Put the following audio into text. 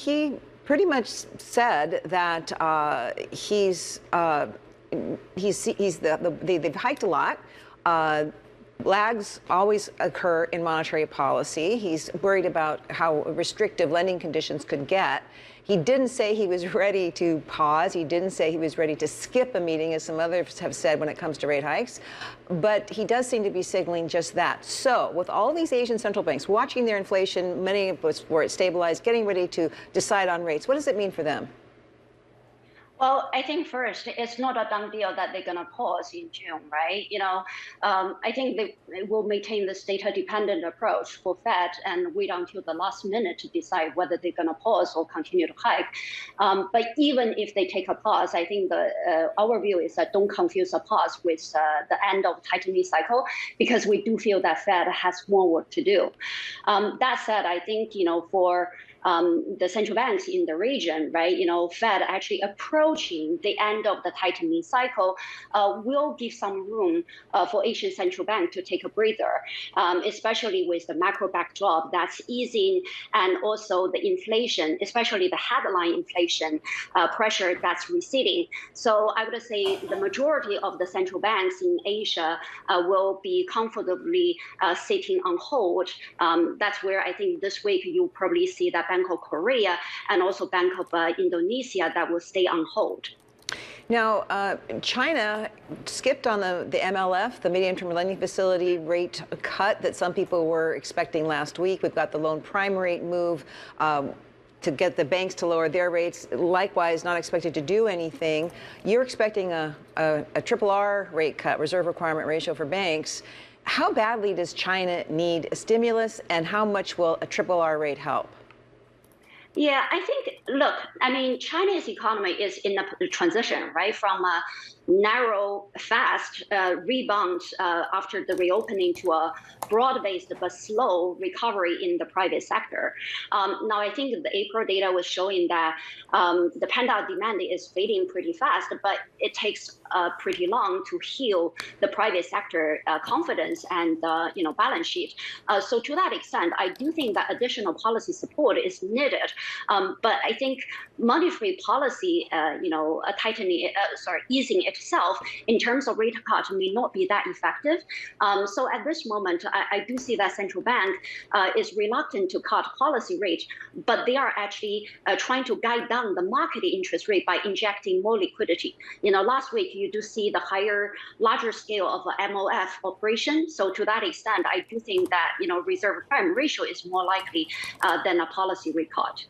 He pretty much said that they've hiked a lot. Lags always occur in monetary policy. He's worried about how restrictive lending conditions could get. He didn't say he was ready to pause. He didn't say he was ready to skip a meeting, as some others have said when it comes to rate hikes. But he does seem to be signaling just that. So with all these Asian central banks watching their inflation, many of us were stabilized, getting ready to decide on rates, what does it mean for them? Well, I think first, it's not a done deal that they're going to pause in June, right? I think they will maintain this data-dependent approach for Fed and wait until the last minute to decide whether they're going to pause or continue to hike. But even if they take a pause, I think our view is that don't confuse a pause with the end of tightening cycle, because we do feel that Fed has more work to do. That said, I think, for the central banks in the region, right? Fed actually approaching the end of the tightening cycle will give some room for Asian central bank to take a breather, especially with the macro backdrop that's easing, and also the inflation, especially the headline inflation pressure that's receding. So I would say the majority of the central banks in Asia will be comfortably sitting on hold. That's where I think this week you'll probably see that Bank of Korea and also Bank of Indonesia that will stay on hold. Now, China skipped on the MLF, the medium-term lending facility rate cut that some people were expecting last week. We've got the loan prime rate move to get the banks to lower their rates. Likewise, not expected to do anything. You're expecting a triple R rate cut, reserve requirement ratio for banks. How badly does China need a stimulus, and how much will a triple R rate help? Yeah, I think, look, I mean, China's economy is in a transition, right, from a narrow, fast rebound after the reopening to a broad-based but slow recovery in the private sector. Now, I think the April data was showing that the pent-up demand is fading pretty fast, but it takes pretty long to heal the private sector confidence and balance sheet. So to that extent, I do think that additional policy support is needed. But I think monetary policy, easing itself in terms of rate cut may not be that effective. So at this moment, I do see that central bank is reluctant to cut policy rate, but they are actually trying to guide down the market interest rate by injecting more liquidity. Last week you do see the larger scale of MOF operation. So to that extent, I do think that reserve requirement ratio is more likely than a policy rate cut.